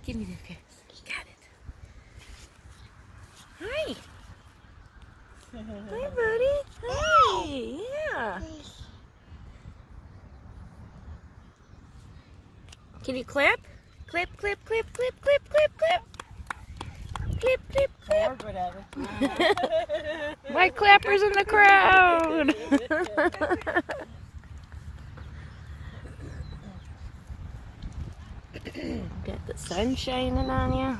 Give me the kiss. Got it. Hi. Hi, buddy. Hi. Yeah. Can you clap? Clap, clap, clap, clap, clap, clap, clap. Clap, clap, clap. My clappers in the crowd. Got the sun shining on you.